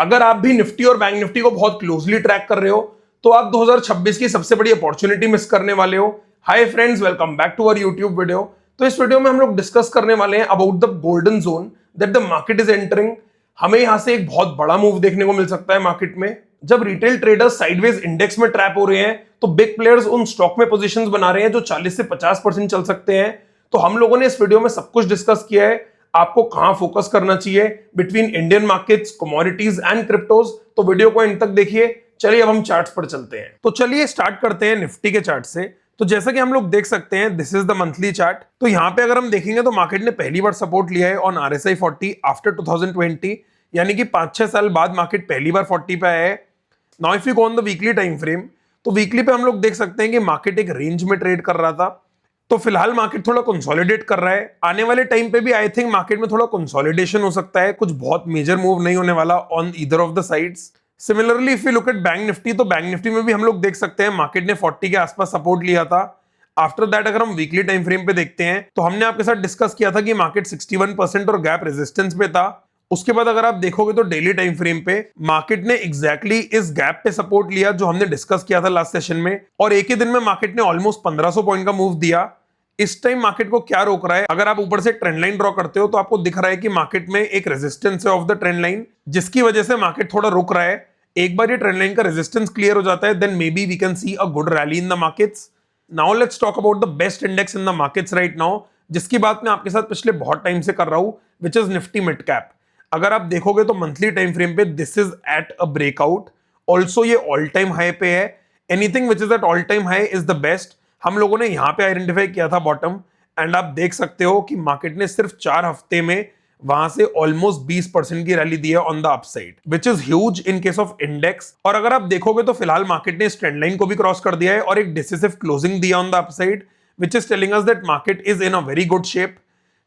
अगर आप भी निफ्टी और बैंक निफ्टी को बहुत क्लोजली ट्रैक कर रहे हो तो आप 2026 की सबसे बड़ी अपॉर्चुनिटी मिस करने वाले हो। Hi friends, welcome back to our YouTube video. तो इस वीडियो में हम लोग डिस्कस करने वाले हैं about the golden zone that the market is entering. हमें यहां से एक बहुत बड़ा मूव देखने को मिल सकता है मार्केट में। जब रिटेल ट्रेडर्स साइडवेज इंडेक्स में ट्रैप हो रहे हैं तो बिग प्लेयर्स उन स्टॉक में पोजीशंस बना रहे हैं जो 40 से 50% चल सकते हैं। तो हम लोगों ने इस वीडियो में सब कुछ डिस्कस किया है, आपको कहां फोकस करना चाहिए between Indian markets, commodities and cryptos. तो वीडियो को एंड तक देखिए। चलिए अब हम चार्ट्स पर चलते हैं। तो चलिए स्टार्ट करते हैं निफ्टी के चार्ट से। तो जैसा कि हम लोग देख सकते हैं, this is the monthly chart. तो यहाँ पे अगर हम देखेंगे तो मार्केट ने पहली बार सपोर्ट लिया है ऑन RSI 40 आफ्टर 2020, यानी कि 5-6 साल बाद मार्केट पहली बार 40 पे आया है। Now if you go on the weekly time frame, तो वीकली पे हम लोग देख सकते हैं कि मार्केट एक रेंज में ट्रेड कर रहा था। तो फिलहाल मार्केट थोड़ा कंसोलिडेट कर रहा है। आने वाले टाइम पे भी आई थिंक मार्केट में थोड़ा कंसोलिडेशन हो सकता है, कुछ बहुत मेजर मूव नहीं होने वाला on either of the sides. Similarly if you look at bank Nifty, तो बैंक निफ्टी में भी हम लोग देख सकते हैं मार्केट ने 40 के आसपास सपोर्ट लिया था। आफ्टर दैट अगर हम वीकली टाइम फ्रेम पे देखते हैं तो हमने आपके साथ डिस्कस किया था कि मार्केट 61% और गैप रेजिस्टेंस पे था। उसके बाद अगर आप देखोगे तो डेली टाइम फ्रेम पे मार्केट ने एग्जैक्टली इस गैप पे सपोर्ट लिया जो हमने डिस्कस किया था लास्ट सेशन में, और एक ही दिन में मार्केट ने ऑलमोस्ट 1500 पॉइंट का मूव दिया। इस टाइम मार्केट को क्या रोक रहा है? अगर आप ऊपर से ट्रेंड लाइन ड्रॉ करते हो तो आपको दिख रहा है कि मार्केट में एक रेजिस्टेंस है ऑफ द ट्रेंड लाइन, जिसकी वजह से मार्केट थोड़ा रुक रहा है। एक बार ये ट्रेंड लाइन का रेजिस्टेंस क्लियर हो जाता है, then maybe we can see a good rally in the markets. Now let's talk about the best index in the markets right now, जिसकी बात मैं आपके साथ पिछले बहुत टाइम से कर रहा हूं, which is Nifty mid cap. अगर आप देखोगे तो मंथली टाइम फ्रेम पे this is at a breakout. Also ये ऑल टाइम हाई पे है। Anything which is at all time high is the best. हम लोगों ने यहां पे आइडेंटिफाई किया था बॉटम, एंड आप देख सकते हो कि मार्केट ने सिर्फ 4 हफ्ते में वहां से ऑलमोस्ट 20% की रैली दी है on the upside, which is huge in case of index. और अगर आप देखोगे तो फिलहाल मार्केट ने इस ट्रेंड लाइन को भी क्रॉस कर दिया है और एक डिसिसिव क्लोजिंग दिया on the upside, which is telling us that market is in a very good shape.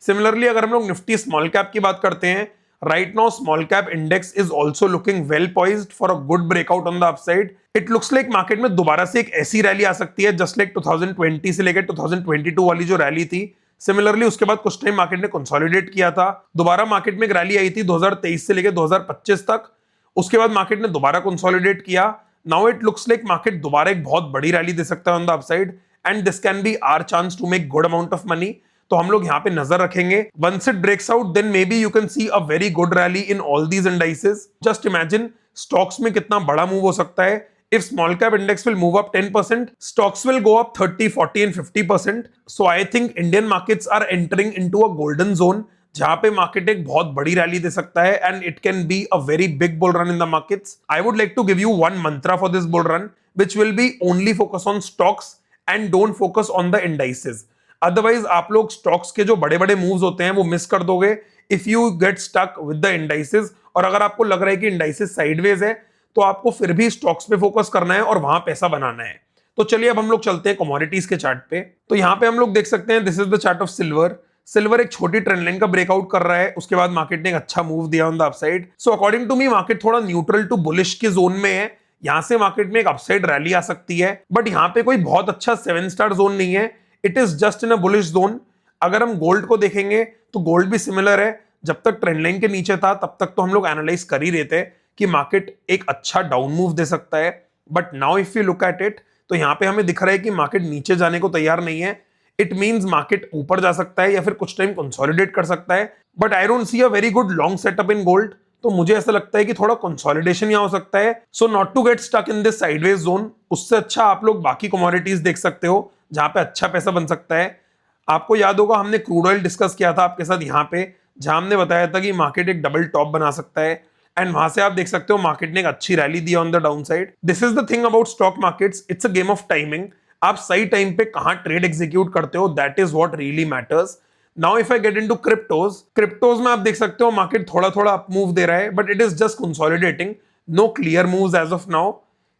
Similarly अगर हम लोग निफ्टी स्मॉल कैप की बात करते हैं, right now small cap index is also looking well poised for a good breakout on the upside. It looks like market में दोबारा से एक ऐसी रैली आ सकती है जस्ट लाइक 2020 से लेकर 2022 वाली जो रैली थी। सिमिलरली उसके बाद कुछ टाइम मार्केट ने कंसोलिडेट किया था, दोबारा मार्केट में एक रैली आई थी 2023 से लेकर 2025 तक। उसके बाद मार्केट ने दोबारा कंसोलिडेट किया। Now it looks like market दोबारा एक बहुत बड़ी रैली दे सकता है on the upside, and this can be our chance to make good amount of money. तो हम लोग यहाँ पे नजर रखेंगे। Once it breaks out then maybe you can see a very good rally in all these indices. Just imagine stocks में कितना बड़ा मूव हो सकता है। If small cap index will move up 10%, stocks will go up 30, 40 and 50%. So I think Indian markets are entering into a golden zone जहां पे market एक बहुत बड़ी रैली दे सकता है, and it can be a very big bull run in the markets. I would like to give you one mantra for this bull run, which will be only focus on stocks and don't focus on the indices. Otherwise आप लोग stocks के जो बड़े बड़े moves होते हैं वो miss कर दोगे if you get stuck with the indices. और अगर आपको लग रहा है कि इंडाइसेस साइडवेज है तो आपको फिर भी स्टॉक्स पे फोकस करना है और वहां पैसा बनाना है। तो चलिए अब हम लोग चलते हैं कमोडिटीज के चार्ट पे। तो यहाँ पे हम लोग देख सकते हैं this is the chart of silver. Silver एक छोटी ट्रेंड लाइन का ब्रेकआउट कर रहा है, उसके बाद मार्केट ने एक अच्छा मूव दिया on the upside. So according to me market थोड़ा न्यूट्रल टू बुलिश के जोन में है। यहां से मार्केट में एक अपसाइड रैली आ सकती है, बट यहाँ पे कोई बहुत अच्छा 7 स्टार जोन नहीं है। It is just in a bullish zone. अगर हम गोल्ड को देखेंगे तो गोल्ड भी सिमिलर है। जब तक ट्रेंड लाइन के नीचे था तब तक तो हम लोग एनालाइज कर ही रहे थे कि मार्केट एक अच्छा डाउन मूव दे सकता है, but now if you look at it तो यहाँ पे हमें दिख रहा है कि मार्केट नीचे जाने को तैयार नहीं है। इट मींस मार्केट ऊपर जा सकता है या फिर कुछ टाइम कंसोलिडेट कर सकता है, but I don't see a very good long setup in gold. तो मुझे ऐसा लगता है कि थोड़ा कंसोलिडेशन यहाँ हो सकता है। So not to get stuck in this sideways zone, उससे अच्छा आप लोग बाकी कमोडिटीज देख सकते हो जहां पे अच्छा पैसा बन सकता है। आपको याद होगा हमने क्रूड ऑयल डिस्कस किया था आपके साथ यहाँ पे, जहां हमने बताया था कि मार्केट एक डबल टॉप बना सकता है, एंड वहां से आप देख सकते हो मार्केट ने एक अच्छी rally the on the down side. This is the thing about stock markets, it's a game of timing. आप सही टाइम पे कहां ट्रेड एग्जीक्यूट करते हो, that is what really matters. Now if I get into cryptos, cryptos में आप देख सकते हो मार्केट थोड़ा थोड़ा अप मूव दे रहा है, but it is just consolidating, no clear moves as of now.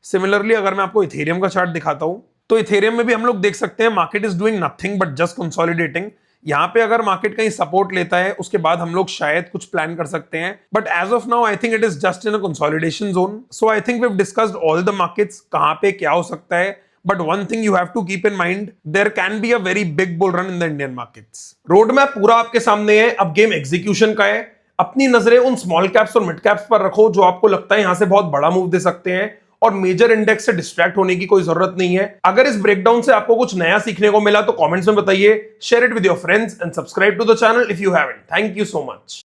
Similarly अगर मैं आपको इथेरियम का चार्ट दिखाता हूं तो इथेरियम में भी हम लोग देख सकते हैं market is doing nothing but just consolidating. यहाँ पे अगर मार्केट कहीं सपोर्ट लेता है उसके बाद हम लोग शायद कुछ प्लान कर सकते हैं, but as of now I think it is just in a consolidation zone. So I think we have discussed all the markets, कहां पे क्या हो सकता है। But one thing you have to keep in mind, there can be a very big bull run in the Indian markets. Road map पूरा आपके सामने है, अब गेम एग्जीक्यूशन का है। अपनी नजरें उन स्मॉल कैप्स और मिड कैप्स पर रखो जो आपको लगता है यहां से बहुत बड़ा मूव दे सकते हैं, और मेजर इंडेक्स से डिस्ट्रैक्ट होने की कोई जरूरत नहीं है। अगर इस ब्रेकडाउन से आपको कुछ नया सीखने को मिला तो कमेंट्स में बताइए, share it with your friends and subscribe to the channel if you haven't. Thank you so much.